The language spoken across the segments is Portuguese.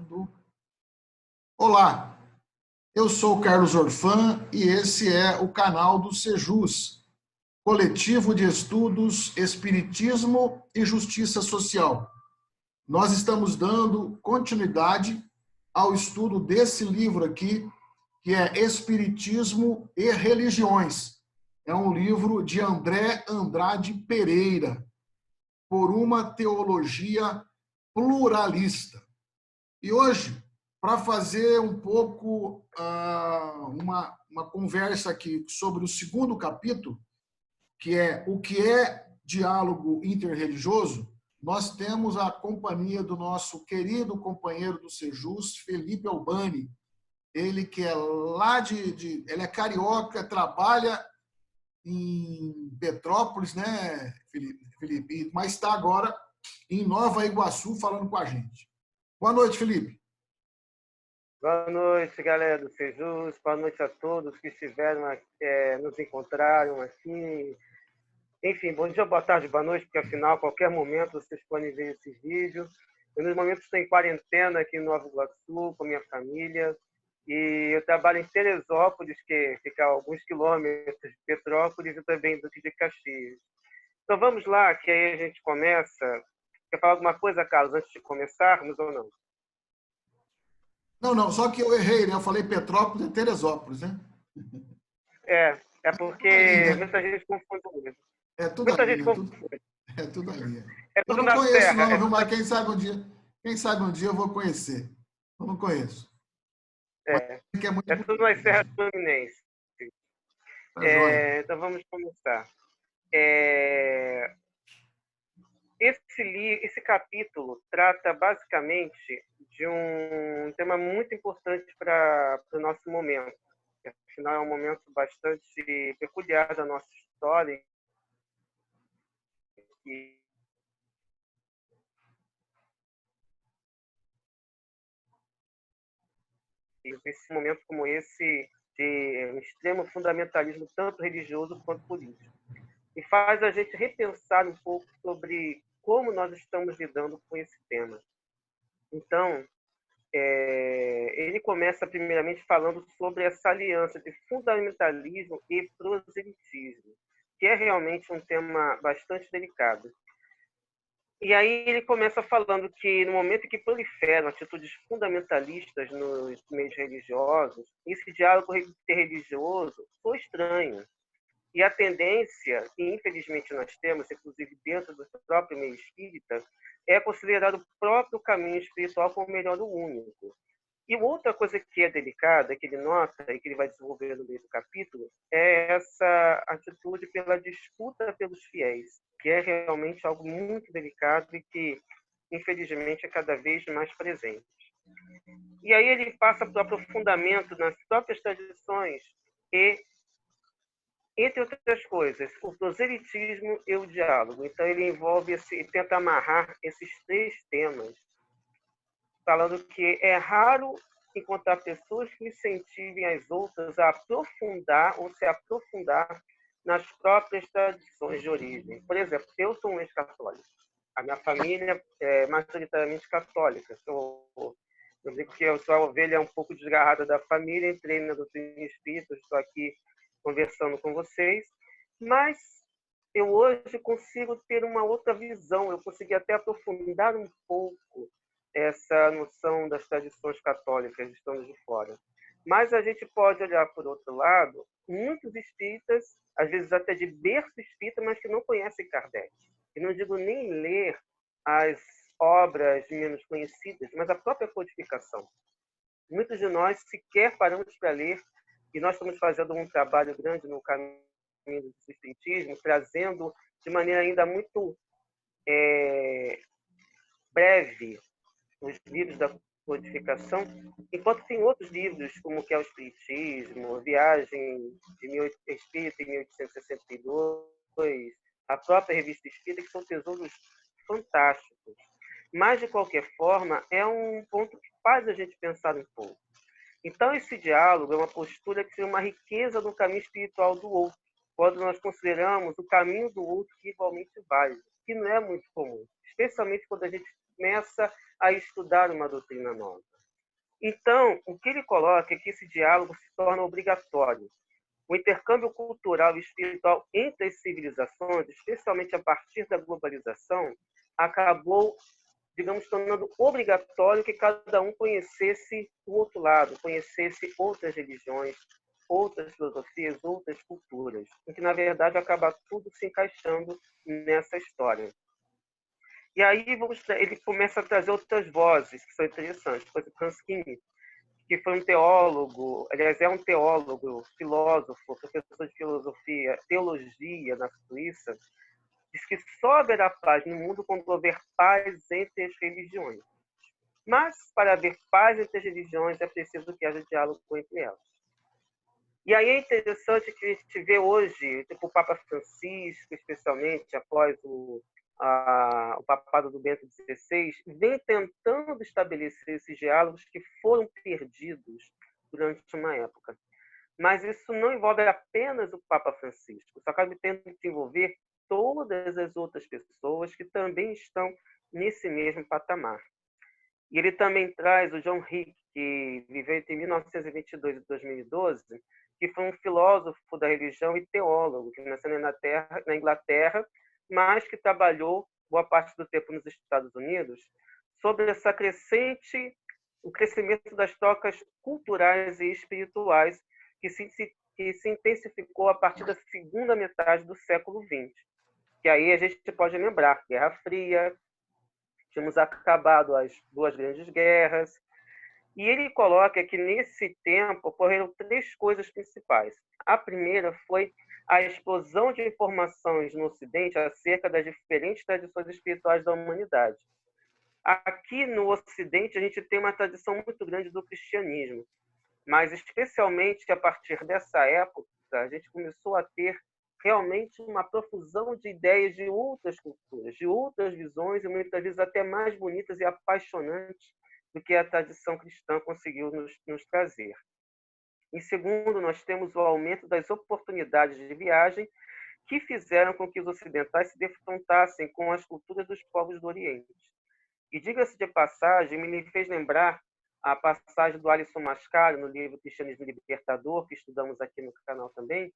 gravando. Olá, eu sou Carlos Orfan e esse é o canal do Sejus, Coletivo de Estudos Espiritismo e Justiça Social. Nós estamos dando continuidade ao estudo desse livro aqui, que é Espiritismo e Religiões. É um livro de André Andrade Pereira, Por uma Teologia Pluralista. E hoje, para fazer um pouco uma conversa aqui sobre o segundo capítulo, que é o que é diálogo interreligioso, nós temos a companhia do nosso querido companheiro do Sejus, Felipe Albani. Ele que é lá ele é carioca, trabalha em Petrópolis, né, Felipe? Mas está agora em Nova Iguaçu falando com a gente. Boa noite, Felipe. Boa noite, galera do Sejus. Boa noite a todos que estiveram nos encontraram aqui. Enfim, bom dia, boa tarde, boa noite, porque afinal, a qualquer momento vocês podem ver esses vídeos. Eu, nos momentos, estou em quarentena aqui em Nova Iguaçu com minha família. E eu trabalho em Teresópolis, que fica a alguns quilômetros de Petrópolis e também do de Caxias. Então vamos lá, que aí a gente começa. Quer falar alguma coisa, Carlos, antes de começarmos ou não? Não, só que eu errei, né? Eu falei Petrópolis e Teresópolis, né? É porque Ali, né? muita gente confunde mesmo. É tudo Muita ali, gente né? confunde. É tudo ali. É Eu tudo não na conheço, serra. não, viu? Mas quem sabe um dia eu vou conhecer. Eu não conheço. Que é muito É tudo nas bonito. serras fluminenses. Tá joia. Então vamos começar. Esse capítulo trata basicamente de um tema muito importante para o nosso momento. Afinal, é um momento bastante peculiar da nossa história e esse momento como esse de um extremo fundamentalismo tanto religioso quanto político. E faz a gente repensar um pouco sobre como nós estamos lidando com esse tema. Então, ele começa primeiramente falando sobre essa aliança de fundamentalismo e proselitismo, que é realmente um tema bastante delicado. E aí ele começa falando que no momento em que proliferam atitudes fundamentalistas nos meios religiosos, esse diálogo interreligioso foi estranho. E a tendência, que infelizmente nós temos, inclusive dentro do próprio meio espírita, é considerar o próprio caminho espiritual como o melhor do único. E outra coisa que é delicada, que ele nota e que ele vai desenvolver no meio do capítulo, é essa atitude pela disputa pelos fiéis, que é realmente algo muito delicado e que, infelizmente, é cada vez mais presente. E aí ele passa para o aprofundamento nas próprias tradições e, entre outras coisas, o proselitismo e o diálogo. Então ele tenta amarrar esses três temas, falando que é raro encontrar pessoas que incentivem as outras a aprofundar ou se aprofundar nas próprias tradições de origem. Por exemplo, eu sou um ex-católico. A minha família é majoritariamente católica. Eu digo que eu sou a ovelha um pouco desgarrada da família, entrei na doutrina espírita, estou aqui conversando com vocês, mas eu hoje consigo ter uma outra visão, eu consegui até aprofundar um pouco essa noção das tradições católicas estando de fora. Mas a gente pode olhar por outro lado, muitos espíritas, às vezes até de berço espírita, mas que não conhecem Kardec. E não digo nem ler as obras menos conhecidas, mas a própria codificação. Muitos de nós sequer paramos para ler, e nós estamos fazendo um trabalho grande no caminho do espiritismo, trazendo de maneira ainda muito breve os livros da codificação, enquanto tem outros livros, como que é o Espiritismo, Viagem de Espírita em 1862, a própria Revista Espírita, que são tesouros fantásticos. Mas, de qualquer forma, é um ponto que faz a gente pensar um pouco. Então, esse diálogo é uma postura que tem uma riqueza no caminho espiritual do outro, quando nós consideramos o caminho do outro que igualmente válido, que não é muito comum, especialmente quando a gente começa a estudar uma doutrina nova. Então, o que ele coloca é que esse diálogo se torna obrigatório. O intercâmbio cultural e espiritual entre as civilizações, especialmente a partir da globalização, acabou, digamos, tornando obrigatório que cada um conhecesse o outro lado, conhecesse outras religiões, outras filosofias, outras culturas, em que, na verdade, acaba tudo se encaixando nessa história. E aí ele começa a trazer outras vozes que são interessantes. Por exemplo, Hans Kim, que foi um teólogo, aliás, é um teólogo, filósofo, professor de filosofia, teologia na Suíça, diz que só haverá paz no mundo quando houver paz entre as religiões. Mas, para haver paz entre as religiões, é preciso que haja diálogo entre elas. E aí é interessante que a gente vê hoje, tipo, o Papa Francisco, especialmente após o papado do Bento XVI, vem tentando estabelecer esses diálogos que foram perdidos durante uma época. Mas isso não envolve apenas o Papa Francisco, isso acaba tendo que envolver todas as outras pessoas que também estão nesse mesmo patamar. E ele também traz o John Hick, que viveu entre 1922 e 2012, que foi um filósofo da religião e teólogo, que nasceu na Inglaterra, mas que trabalhou boa parte do tempo nos Estados Unidos, sobre o crescimento das trocas culturais e espirituais que se intensificou a partir da segunda metade do século XX. Que aí a gente pode lembrar Guerra Fria, tínhamos acabado as duas grandes guerras, e ele coloca que nesse tempo ocorreram três coisas principais. A primeira foi a explosão de informações no Ocidente acerca das diferentes tradições espirituais da humanidade. Aqui no Ocidente, a gente tem uma tradição muito grande do cristianismo, mas especialmente a partir dessa época, a gente começou a ter realmente uma profusão de ideias de outras culturas, de outras visões, e muitas vezes até mais bonitas e apaixonantes do que a tradição cristã conseguiu nos trazer. Em segundo, nós temos o aumento das oportunidades de viagem que fizeram com que os ocidentais se defrontassem com as culturas dos povos do Oriente. E, diga-se de passagem, me fez lembrar a passagem do Alisson Mascaro, no livro Cristianismo Libertador, que estudamos aqui no canal também,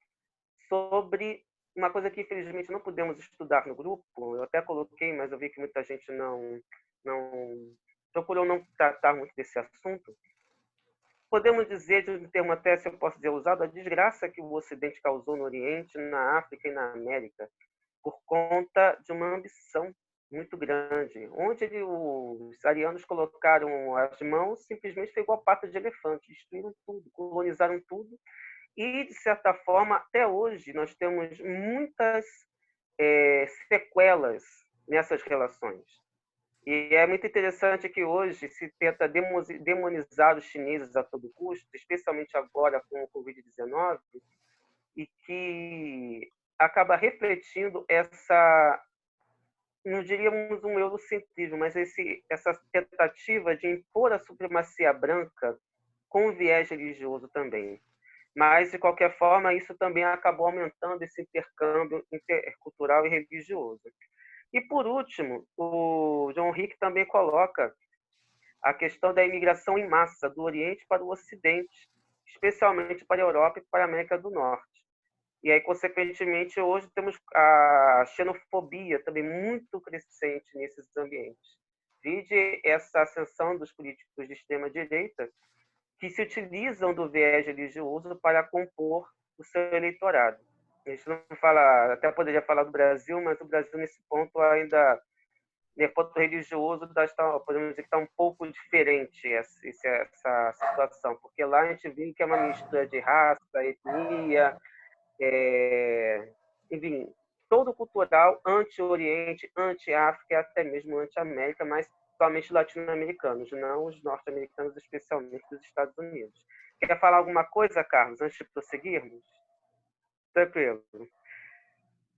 sobre uma coisa que, infelizmente, não pudemos estudar no grupo. Eu até coloquei, mas eu vi que muita gente não procurou não tratar muito desse assunto. Podemos dizer, de um termo até, se eu posso dizer, usado, a desgraça que o Ocidente causou no Oriente, na África e na América, por conta de uma ambição muito grande, onde os arianos colocaram as mãos, simplesmente foi igual pata de elefante, destruíram tudo, colonizaram tudo, e, de certa forma, até hoje, nós temos muitas sequelas nessas relações. E é muito interessante que hoje se tenta demonizar os chineses a todo custo, especialmente agora com o Covid-19, e que acaba refletindo não diríamos um eurocentrismo, mas essa tentativa de impor a supremacia branca com viés religioso também. Mas, de qualquer forma, isso também acabou aumentando esse intercâmbio intercultural e religioso. E, por último, o John Hick também coloca a questão da imigração em massa do Oriente para o Ocidente, especialmente para a Europa e para a América do Norte. E aí, consequentemente, hoje temos a xenofobia também muito crescente nesses ambientes. Vide essa ascensão dos políticos de extrema-direita que se utilizam do viés religioso para compor o seu eleitorado. A gente não fala, até poderia falar do Brasil, mas o Brasil, nesse ponto, ainda, no ponto religioso, podemos dizer que está um pouco diferente essa situação, porque lá a gente vê que é uma mistura de raça, etnia, enfim, todo cultural anti-Oriente, anti-África, até mesmo anti-América, mas somente latino-americanos, não os norte-americanos, especialmente dos Estados Unidos. Quer falar alguma coisa, Carlos, antes de prosseguirmos? Tranquilo.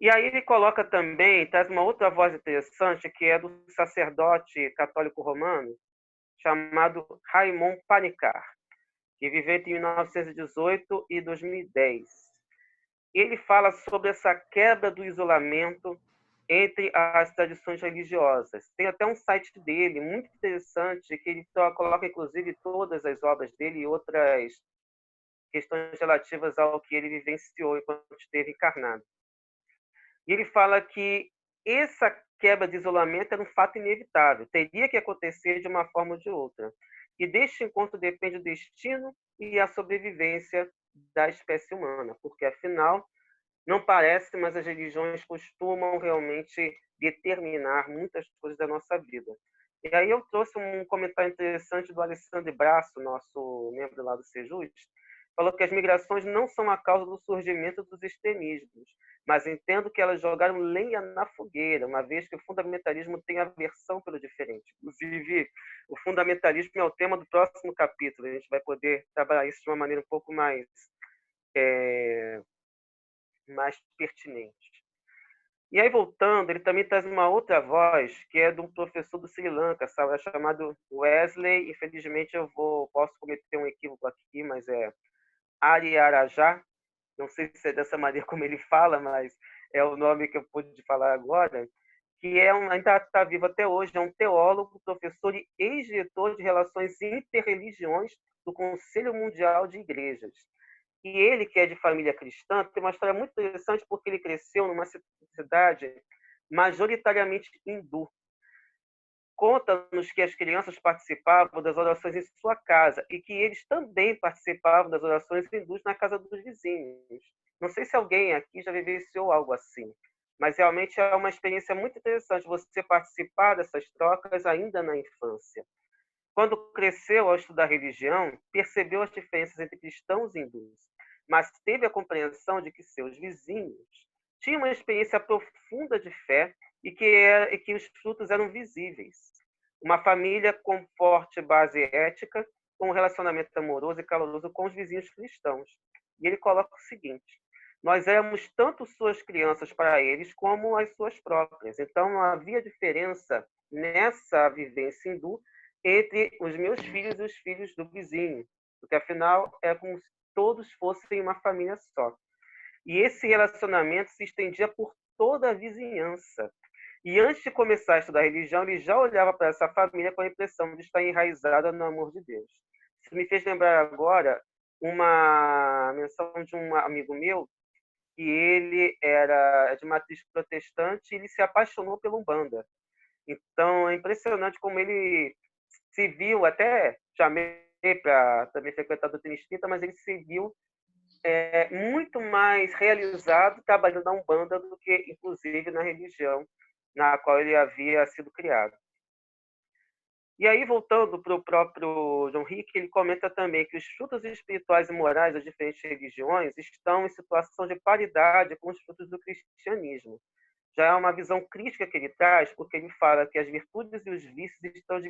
E aí ele coloca também, traz uma outra voz interessante, que é do sacerdote católico romano, chamado Raymond Panikkar, que viveu entre 1918 e 2010. Ele fala sobre essa quebra do isolamento entre as tradições religiosas. Tem até um site dele muito interessante que ele coloca inclusive todas as obras dele e outras questões relativas ao que ele vivenciou enquanto esteve encarnado. E ele fala que essa quebra de isolamento era um fato inevitável, teria que acontecer de uma forma ou de outra. E deste encontro depende o destino e a sobrevivência da espécie humana, porque afinal não parece, mas as religiões costumam realmente determinar muitas coisas da nossa vida. E aí eu trouxe um comentário interessante do Alexandre Braço, nosso membro lá do Sejus, falou que as migrações não são a causa do surgimento dos extremismos, mas entendo que elas jogaram lenha na fogueira, uma vez que o fundamentalismo tem aversão pelo diferente. Inclusive, o fundamentalismo é o tema do próximo capítulo, a gente vai poder trabalhar isso de uma maneira um pouco mais pertinente. E aí, voltando, ele também traz uma outra voz, que é de um professor do Sri Lanka, sabe, chamado Wesley. Infelizmente, posso cometer um equívoco aqui, mas é Ariarajá. Não sei se é dessa maneira como ele fala, mas é o nome que eu pude falar agora, que ainda está vivo até hoje, é um teólogo, professor e ex-diretor de relações interreligiões do Conselho Mundial de Igrejas. E ele, que é de família cristã, tem uma história muito interessante porque ele cresceu numa cidade majoritariamente hindu. Conta-nos que as crianças participavam das orações em sua casa e que eles também participavam das orações hindus na casa dos vizinhos. Não sei se alguém aqui já vivenciou algo assim, mas realmente é uma experiência muito interessante você participar dessas trocas ainda na infância. Quando cresceu ao estudar religião, percebeu as diferenças entre cristãos e hindus, mas teve a compreensão de que seus vizinhos tinham uma experiência profunda de fé e que os frutos eram visíveis. Uma família com forte base ética, com um relacionamento amoroso e caloroso com os vizinhos cristãos. E ele coloca o seguinte: nós éramos tanto suas crianças para eles como as suas próprias. Então não havia diferença nessa vivência hindu entre os meus filhos e os filhos do vizinho, porque afinal é como se todos fossem uma família só. E esse relacionamento se estendia por toda a vizinhança. E antes de começar a estudar religião, ele já olhava para essa família com a impressão de estar enraizada no amor de Deus. Isso me fez lembrar agora uma menção de um amigo meu, que ele era de matriz protestante e ele se apaixonou pela Umbanda. Então, é impressionante como ele se viu, até chamei para também frequentar a doutrina espírita, mas ele se viu muito mais realizado trabalhando na Umbanda do que, inclusive, na religião na qual ele havia sido criado. E aí, voltando para o próprio John Hick, ele comenta também que os frutos espirituais e morais das diferentes religiões estão em situação de paridade com os frutos do cristianismo. Já é uma visão crítica que ele traz, porque ele fala que as virtudes e os vícios estão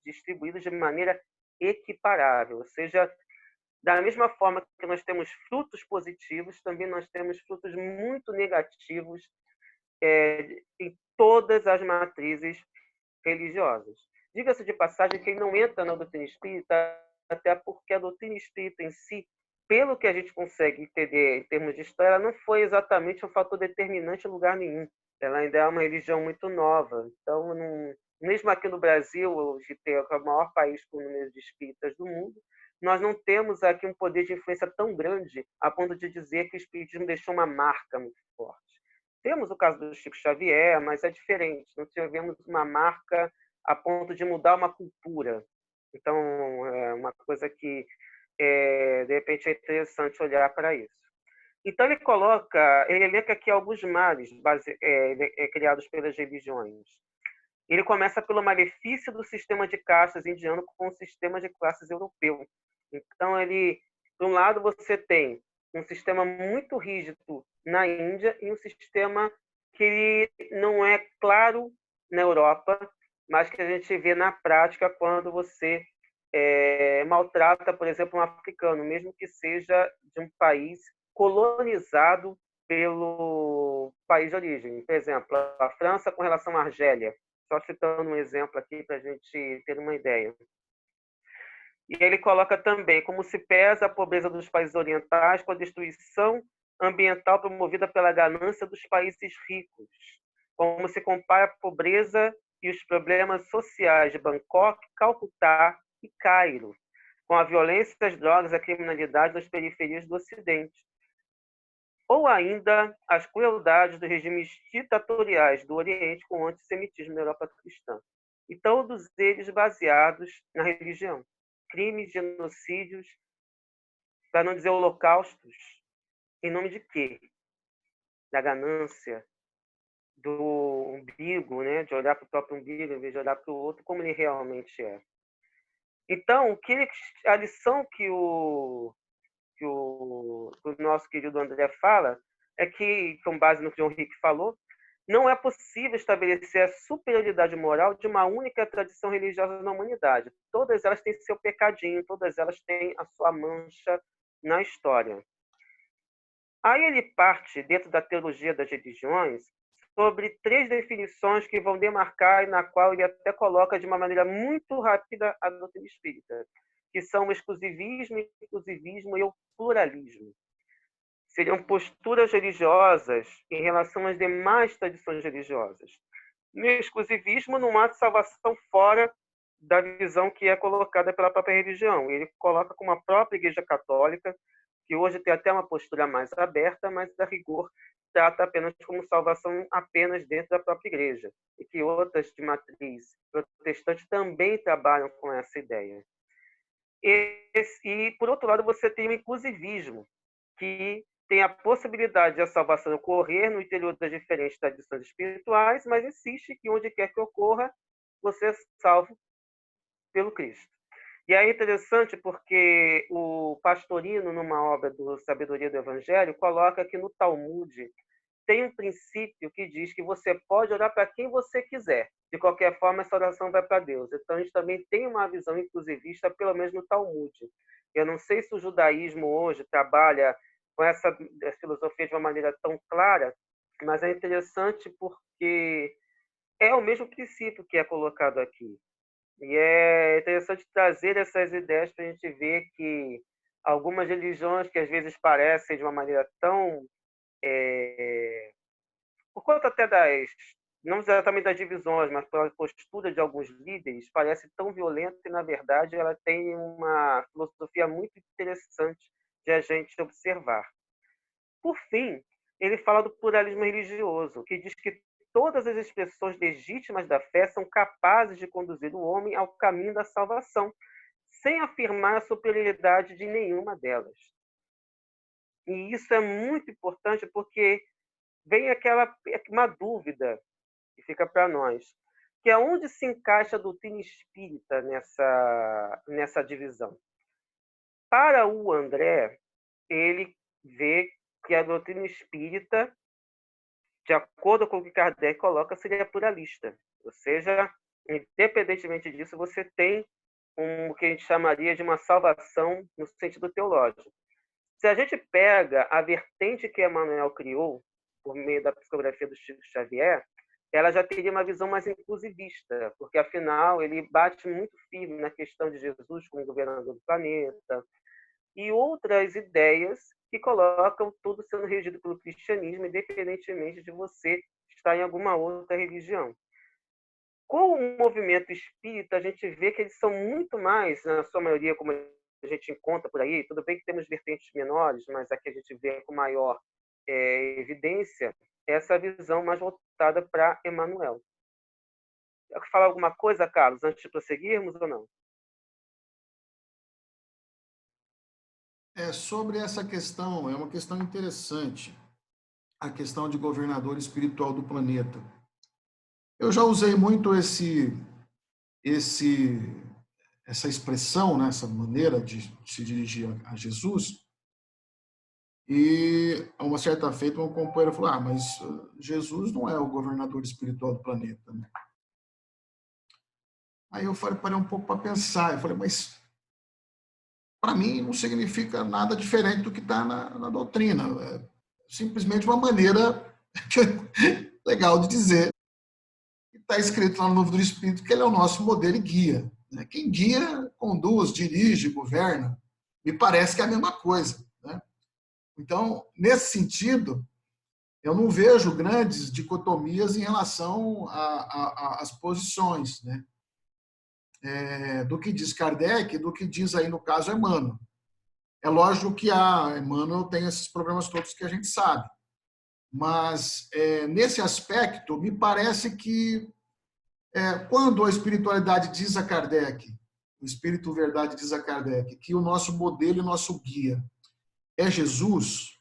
distribuídos de maneira equiparável, ou seja, da mesma forma que nós temos frutos positivos, também nós temos frutos muito negativos em todas as matrizes religiosas. Diga-se de passagem que ele não entra na doutrina espírita, até porque a doutrina espírita em si, pelo que a gente consegue entender em termos de história, ela não foi exatamente um fator determinante em lugar nenhum. Ela ainda é uma religião muito nova. Então, mesmo aqui no Brasil, que é o maior país com número de espíritas do mundo, nós não temos aqui um poder de influência tão grande a ponto de dizer que o espiritismo deixou uma marca muito forte. Temos o caso do Chico Xavier, mas é diferente. Não tivemos uma marca a ponto de mudar uma cultura. Então, é uma coisa que, de repente, é interessante olhar para isso. Então, ele elenca aqui alguns males criados pelas religiões. Ele começa pelo malefício do sistema de castas indiano com o sistema de classes europeu. Então, por um lado, você tem um sistema muito rígido na Índia e um sistema que não é claro na Europa, mas que a gente vê na prática quando você maltrata, por exemplo, um africano, mesmo que seja de um país colonizado pelo país de origem. Por exemplo, a França com relação à Argélia. Só citando um exemplo aqui para a gente ter uma ideia. E ele coloca também como se pesa a pobreza dos países orientais com a destruição ambiental promovida pela ganância dos países ricos. como se compara a pobreza e os problemas sociais de Bangkok, Calcutá e Cairo, com a violência das drogas e a criminalidade nas periferias do Ocidente, ou ainda as crueldades dos regimes ditatoriais do Oriente com o antissemitismo na Europa cristã, e todos eles baseados na religião. Crimes, genocídios, para não dizer holocaustos, em nome de quê? Da ganância, do umbigo, né? De olhar para o próprio umbigo em vez de olhar para o outro como ele realmente é. Então, a lição que o nosso querido André fala é que, com base no que o John Hick falou, não é possível estabelecer a superioridade moral de uma única tradição religiosa na humanidade. Todas elas têm seu pecadinho, todas elas têm a sua mancha na história. Aí ele parte, dentro da teologia das religiões, sobre 3 definições que vão demarcar e na qual ele até coloca de uma maneira muito rápida a doutrina espírita, que são o exclusivismo, o inclusivismo e o pluralismo. Seriam posturas religiosas em relação às demais tradições religiosas. No exclusivismo, não há salvação fora da visão que é colocada pela própria religião. Ele coloca como a própria Igreja Católica, que hoje tem até uma postura mais aberta, mas, a rigor, trata apenas como salvação apenas dentro da própria Igreja, e que outras de matriz protestante também trabalham com essa ideia. E por outro lado, você tem o inclusivismo, que tem a possibilidade de a salvação ocorrer no interior das diferentes tradições espirituais, mas insiste que onde quer que ocorra, você é salvo pelo Cristo. E é interessante porque o Pastorino, numa obra do Sabedoria do Evangelho, coloca que no Talmud tem um princípio que diz que você pode orar para quem você quiser. De qualquer forma, essa oração vai para Deus. Então, a gente também tem uma visão inclusivista, pelo menos no Talmud. Eu não sei se o judaísmo hoje trabalha com essa filosofia de uma maneira tão clara, mas é interessante porque é o mesmo princípio que é colocado aqui. E é interessante trazer essas ideias para a gente ver que algumas religiões que às vezes parecem de uma maneira tão... por conta até não exatamente das divisões, mas pela postura de alguns líderes, parece tão violenta e, na verdade, ela tem uma filosofia muito interessante de a gente observar. Por fim, ele fala do pluralismo religioso, que diz que todas as expressões legítimas da fé são capazes de conduzir o homem ao caminho da salvação, sem afirmar a superioridade de nenhuma delas. E isso é muito importante porque vem uma dúvida que fica para nós, que é onde se encaixa a doutrina espírita nessa divisão. Para o André, ele vê que a doutrina espírita, de acordo com o que Kardec coloca, seria pluralista. Ou seja, independentemente disso, você tem o que a gente chamaria de uma salvação no sentido teológico. Se a gente pega a vertente que Emmanuel criou, por meio da psicografia do Chico Xavier, ela já teria uma visão mais inclusivista, porque, afinal, ele bate muito firme na questão de Jesus como governador do planeta, e outras ideias que colocam tudo sendo regido pelo cristianismo, independentemente de você estar em alguma outra religião. Com o movimento espírita, a gente vê que eles são muito mais, na sua maioria, como a gente encontra por aí, tudo bem que temos vertentes menores, mas aqui a gente vê com maior evidência essa visão mais voltada para Emmanuel. Quer falar alguma coisa, Carlos, antes de prosseguirmos ou não? Sobre essa questão, é uma questão interessante, a questão de governador espiritual do planeta. Eu já usei muito essa expressão, né, essa maneira de se dirigir a Jesus, e a uma certa feita um companheiro falou, mas Jesus não é o governador espiritual do planeta, né? Aí eu parei um pouco para pensar, eu falei, mas para mim não significa nada diferente do que está na doutrina, é simplesmente uma maneira legal de dizer. Está escrito lá no Livro do Espírito que ele é o nosso modelo e guia. Quem guia, conduz, dirige, governa. Me parece que é a mesma coisa. Né? Então, nesse sentido, eu não vejo grandes dicotomias em relação às posições, né? Do que diz Kardec, do que diz aí, no caso, Emmanuel. É lógico que a Emmanuel tem esses problemas todos que a gente sabe, mas nesse aspecto, me parece que quando a espiritualidade diz a Kardec, o Espírito Verdade diz a Kardec, que o nosso modelo e o nosso guia é Jesus,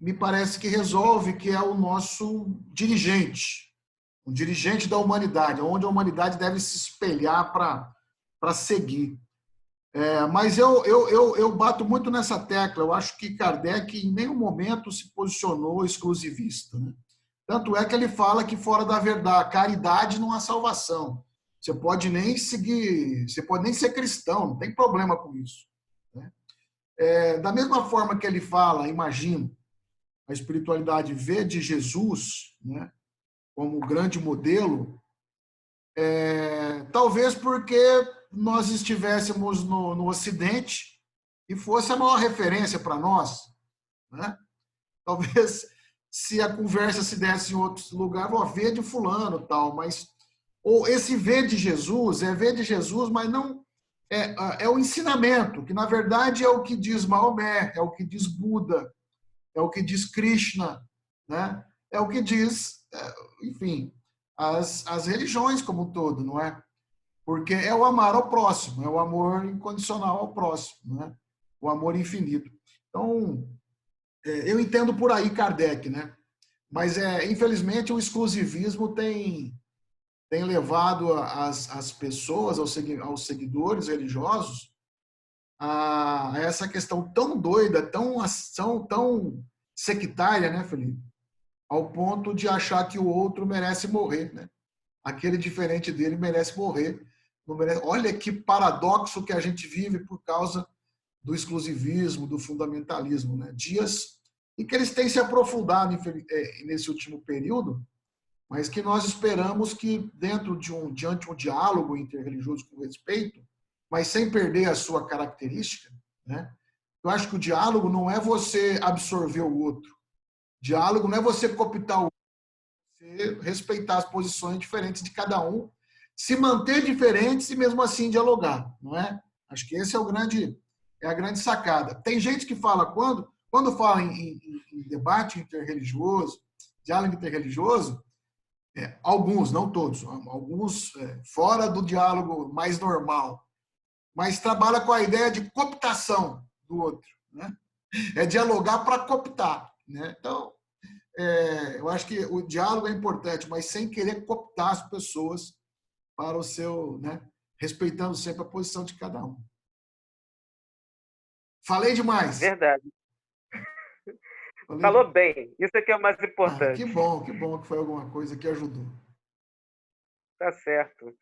me parece que resolve que é o nosso dirigente, um dirigente da humanidade, onde a humanidade deve se espelhar para seguir. Mas eu bato muito nessa tecla. Eu acho que Kardec em nenhum momento se posicionou exclusivista, né? Tanto é que ele fala que fora da verdade, caridade não há salvação. Você pode nem seguir, você pode nem ser cristão, não tem problema com isso, né? Da mesma forma que ele fala, imagino, a espiritualidade vê de Jesus, né, como o grande modelo, talvez porque nós estivéssemos no Ocidente e fosse a maior referência para nós, né? Talvez se a conversa se desse em outros lugares, ó, vê de fulano, tal, mas ou esse ver de Jesus é ver de Jesus, mas não é o ensinamento, que na verdade é o que diz Maomé, é o que diz Buda, é o que diz Krishna, né? É o que diz, enfim, as religiões como um todo, não é? Porque é o amar ao próximo, é o amor incondicional ao próximo, né? O amor infinito. Então, eu entendo por aí Kardec, né? Mas, infelizmente, o exclusivismo tem levado as pessoas, aos seguidores religiosos, a essa questão tão doida, tão sectária, né, Felipe? Ao ponto de achar que o outro merece morrer, né? Aquele diferente dele merece morrer. Não merece... Olha que paradoxo que a gente vive por causa do exclusivismo, do fundamentalismo, né? Dias em que eles têm se aprofundado nesse último período, mas que nós esperamos que diante de um diálogo interreligioso com respeito, mas sem perder a sua característica, né? Eu acho que o diálogo não é você absorver o outro. Diálogo não é você cooptar o outro, você respeitar as posições diferentes de cada um, se manter diferentes e mesmo assim dialogar, não é? Acho que esse é a grande sacada. Tem gente que fala quando fala em debate interreligioso, diálogo interreligioso, alguns, não todos, alguns fora do diálogo mais normal, mas trabalha com a ideia de cooptação do outro, né? É dialogar para cooptar, né? Então, eu acho que o diálogo é importante, mas sem querer cooptar as pessoas para o seu, né? Respeitando sempre a posição de cada um. Falei demais. Verdade. Falei Falou demais. bem. Isso é que é o mais importante. Que bom que foi alguma coisa que ajudou. Tá certo.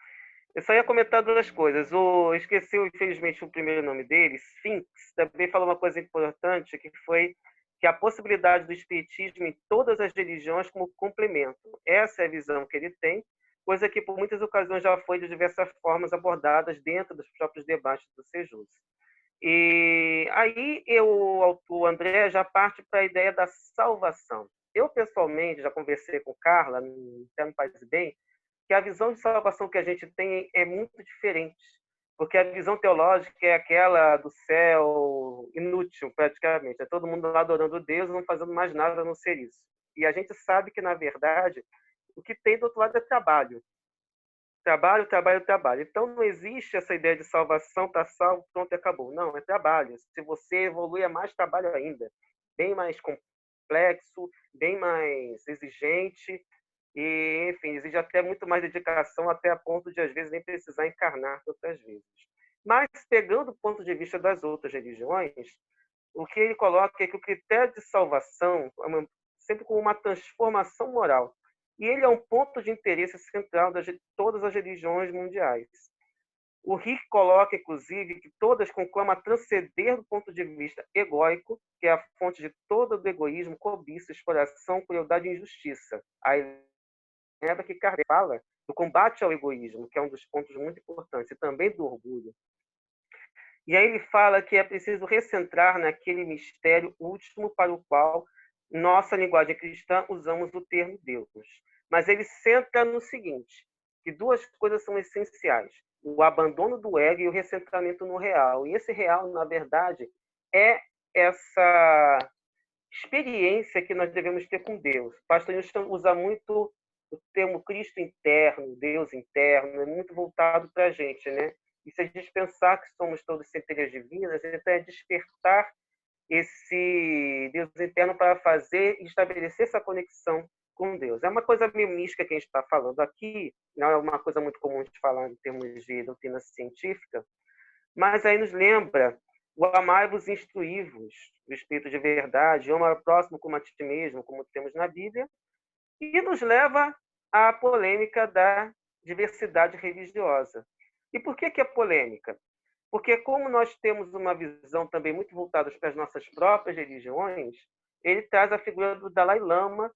Eu só ia comentar duas coisas. Esqueci, infelizmente, o primeiro nome dele, Sphinx, também falou uma coisa importante, que foi que a possibilidade do espiritismo em todas as religiões como complemento. Essa é a visão que ele tem, coisa que por muitas ocasiões já foi de diversas formas abordadas dentro dos próprios debates do Sejus. E aí o André já parte para a ideia da salvação. Eu, pessoalmente, já conversei com Carla, até no Paz e Bem, que a visão de salvação que a gente tem é muito diferente, porque a visão teológica é aquela do céu inútil, praticamente. É todo mundo lá adorando Deus, não fazendo mais nada a não ser isso. E a gente sabe que, na verdade, o que tem do outro lado é trabalho. Trabalho, trabalho, trabalho. Então, não existe essa ideia de salvação, está salvo, pronto e acabou. Não, é trabalho. Se você evolui, é mais trabalho ainda. Bem mais complexo, bem mais exigente. E, enfim, exige até muito mais dedicação, até a ponto de, às vezes, nem precisar encarnar outras vezes. Mas, pegando o ponto de vista das outras religiões, o que ele coloca é que o critério de salvação é sempre como uma transformação moral. E ele é um ponto de interesse central de todas as religiões mundiais. O Rick coloca, inclusive, que todas conclamam a transcender do ponto de vista egóico, que é a fonte de todo o egoísmo, cobiça, exploração, crueldade e injustiça. Aí lembra que Kardec fala do combate ao egoísmo, que é um dos pontos muito importantes, e também do orgulho. E aí ele fala que é preciso recentrar naquele mistério último para o qual nossa linguagem cristã, usamos o termo Deus. Mas ele centra no seguinte, que duas coisas são essenciais: o abandono do ego e o recentramento no real. E esse real, na verdade, é essa experiência que nós devemos ter com Deus. O pastor Newton usa muito o termo Cristo interno, Deus interno, é muito voltado para a gente, né? E se a gente pensar que somos todos centelhas divinas, então é despertar esse Deus interno para fazer e estabelecer essa conexão com Deus. É uma coisa meio mística que a gente está falando aqui, não é uma coisa muito comum de falar em termos de doutrina científica, mas aí nos lembra o amai-vos e instruí-vos, o Espírito de verdade, ama o próximo como a ti mesmo, como temos na Bíblia, e nos leva à polêmica da diversidade religiosa. E por que é polêmica? Porque como nós temos uma visão também muito voltada para as nossas próprias religiões, ele traz a figura do Dalai Lama,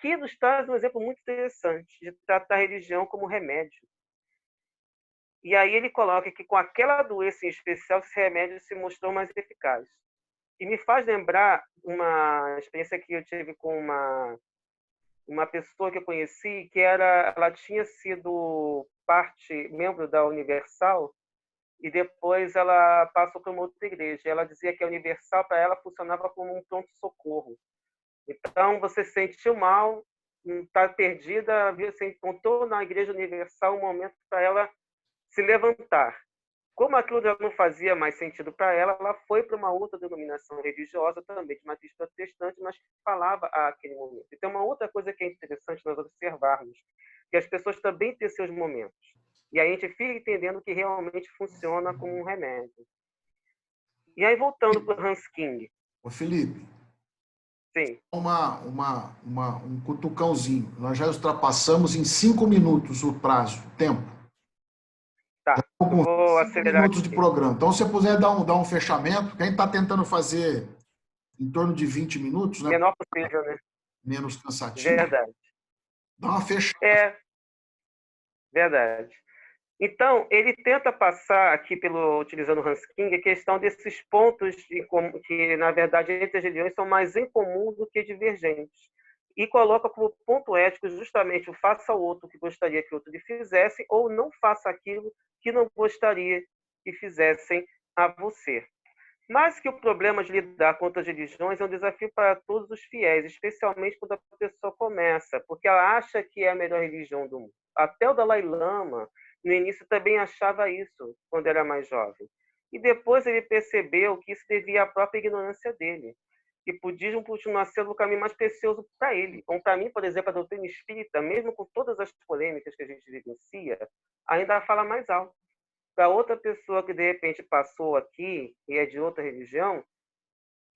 que nos traz um exemplo muito interessante de tratar a religião como remédio. E aí ele coloca que com aquela doença em especial, esse remédio se mostrou mais eficaz. E me faz lembrar uma experiência que eu tive com uma pessoa que eu conheci, que ela tinha sido membro da Universal, e depois ela passou para uma outra igreja. Ela dizia que a Universal, para ela, funcionava como um pronto-socorro. Então, você se sentiu mal, está perdida, você encontrou na Igreja Universal um momento para ela se levantar. Como aquilo já não fazia mais sentido para ela, ela foi para uma outra denominação religiosa, também de matriz protestante, mas que falava àquele momento. Então, uma outra coisa que é interessante nós observarmos, que as pessoas também têm seus momentos. E aí a gente fica entendendo que realmente funciona como um remédio. E aí, voltando para o Hans King. Ô, Felipe, Sim. Um cutucãozinho. Nós já ultrapassamos em 5 minutos o prazo, o tempo. Tá, eu vou 5 acelerar minutos aqui. de programa. Então, se você puder dar um fechamento, quem está tentando fazer em torno de 20 minutos, né? Menor possível, né? Menos cansativo. Verdade. Dá uma fechada. É, verdade. Então, ele tenta passar aqui, utilizando o Hans King, a questão desses pontos que, na verdade, entre as religiões são mais em comum do que divergentes. E coloca como ponto ético justamente o faça ao outro que gostaria que o outro lhe fizesse, ou não faça aquilo que não gostaria que fizessem a você. Mas que o problema de lidar com outras religiões é um desafio para todos os fiéis, especialmente quando a pessoa começa, porque ela acha que é a melhor religião do mundo. Até o Dalai Lama, no início, também achava isso, quando era mais jovem. E depois ele percebeu que isso devia à própria ignorância dele, que budismo continuar sendo o caminho mais precioso para ele. Como para mim, por exemplo, a doutrina espírita, mesmo com todas as polêmicas que a gente vivencia, ainda fala mais alto. Para outra pessoa que de repente passou aqui e é de outra religião,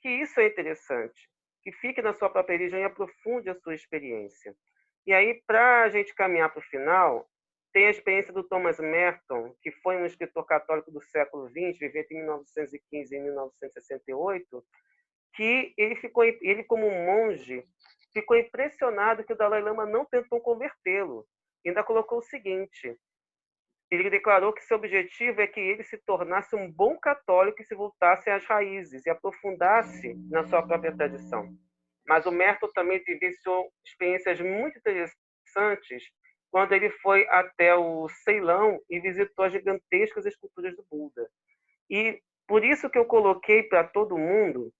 que isso é interessante, que fique na sua própria religião e aprofunde a sua experiência. E aí, para a gente caminhar para o final, tem a experiência do Thomas Merton, que foi um escritor católico do século XX, viveu entre 1915 e 1968, que ele como monge, ficou impressionado que o Dalai Lama não tentou convertê-lo. Ainda colocou o seguinte: ele declarou que seu objetivo é que ele se tornasse um bom católico e se voltasse às raízes e aprofundasse na sua própria tradição. Mas o Merton também vivenciou experiências muito interessantes quando ele foi até o Ceilão e visitou as gigantescas esculturas do Buda. E por isso que eu coloquei para todo mundo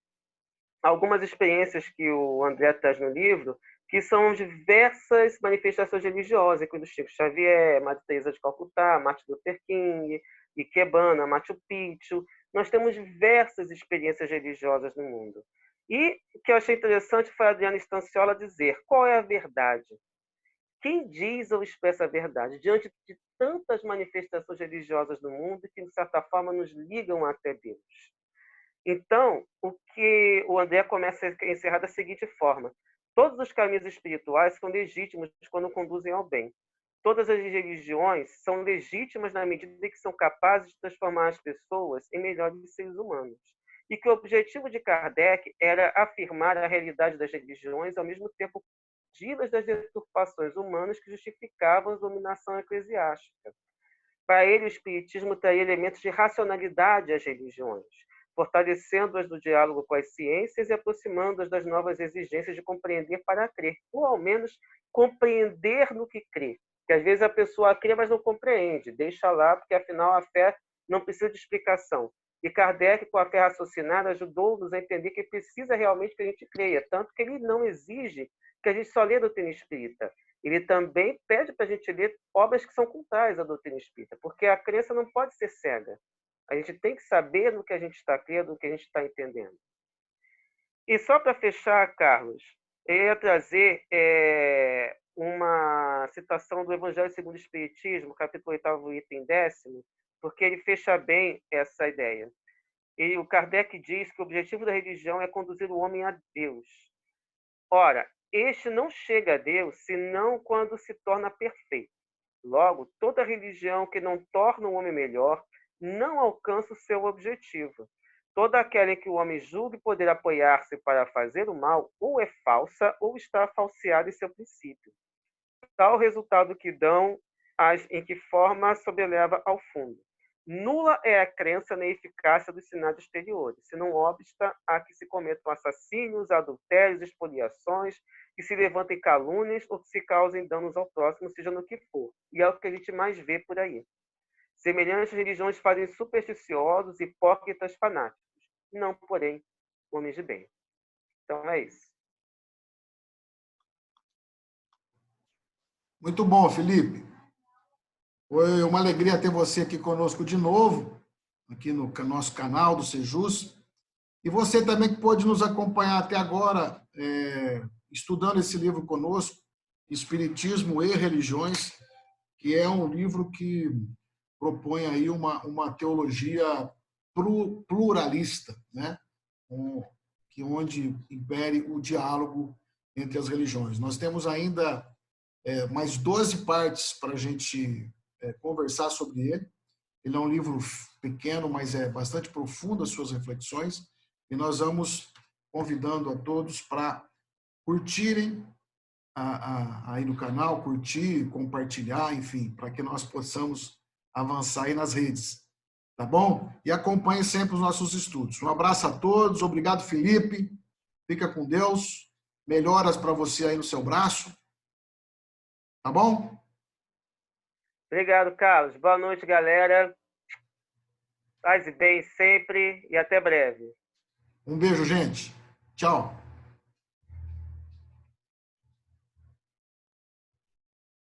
algumas experiências que o André traz no livro, que são diversas manifestações religiosas, incluindo Chico Xavier, Madre Teresa de Calcutá, Martin Luther King, Ikebana, Machu Picchu. Nós temos diversas experiências religiosas no mundo. E o que eu achei interessante foi a Adriana Stanciola dizer: qual é a verdade? Quem diz ou expressa a verdade diante de tantas manifestações religiosas no mundo que, de certa forma, nos ligam até Deus? Então, o que o André começa a encerrar da seguinte forma: todos os caminhos espirituais são legítimos quando conduzem ao bem. Todas as religiões são legítimas na medida em que são capazes de transformar as pessoas em melhores seres humanos. E que o objetivo de Kardec era afirmar a realidade das religiões, ao mesmo tempo fugir das deturpações humanas que justificavam a dominação eclesiástica. Para ele, o espiritismo traria elementos de racionalidade às religiões, fortalecendo-as do diálogo com as ciências e aproximando-as das novas exigências de compreender para crer, ou ao menos compreender no que crê. Que às vezes a pessoa crê, mas não compreende, deixa lá, porque afinal a fé não precisa de explicação. E Kardec, com a fé raciocinada, ajudou-nos a entender que precisa realmente que a gente creia, tanto que ele não exige que a gente só lê a doutrina espírita. Ele também pede para a gente ler obras que são contrárias à doutrina espírita, porque a crença não pode ser cega. A gente tem que saber no que a gente está crendo, no que a gente está entendendo. E só para fechar, Carlos, eu ia trazer uma citação do Evangelho segundo o Espiritismo, capítulo 8, item 10º, porque ele fecha bem essa ideia. E o Kardec diz que o objetivo da religião é conduzir o homem a Deus. Ora, este não chega a Deus senão quando se torna perfeito. Logo, toda religião que não torna o homem melhor não alcança o seu objetivo. Toda aquela em que o homem julgue poder apoiar-se para fazer o mal ou é falsa ou está falseada em seu princípio. Tal resultado que dão em que forma sobreleva ao fundo. Nula é a crença na eficácia dos sinais exteriores, se não obsta a que se cometam assassínios, adultérios, expoliações, que se levantem calúnias ou que se causem danos ao próximo, seja no que for. E é o que a gente mais vê por aí. Semelhantes religiões fazem supersticiosos, hipócritas, fanáticos. Não, porém, homens de bem. Então é isso. Muito bom, Felipe. Foi uma alegria ter você aqui conosco de novo, aqui no nosso canal do Sejus. E você também que pôde nos acompanhar até agora, estudando esse livro conosco, Espiritismo e Religiões, que é um livro que propõe aí uma teologia pluralista, né? Onde impere o diálogo entre as religiões. Nós temos ainda mais 12 partes para a gente conversar sobre ele. Ele é um livro pequeno, mas é bastante profundo as suas reflexões, e nós vamos convidando a todos para curtirem aí no canal, curtir, compartilhar, enfim, para que nós possamos avançar aí nas redes, tá bom? E acompanhe sempre os nossos estudos. Um abraço a todos, obrigado, Felipe, fica com Deus, melhoras para você aí no seu braço, tá bom? Obrigado, Carlos. Boa noite, galera. Paz e bem sempre e até breve. Um beijo, gente. Tchau.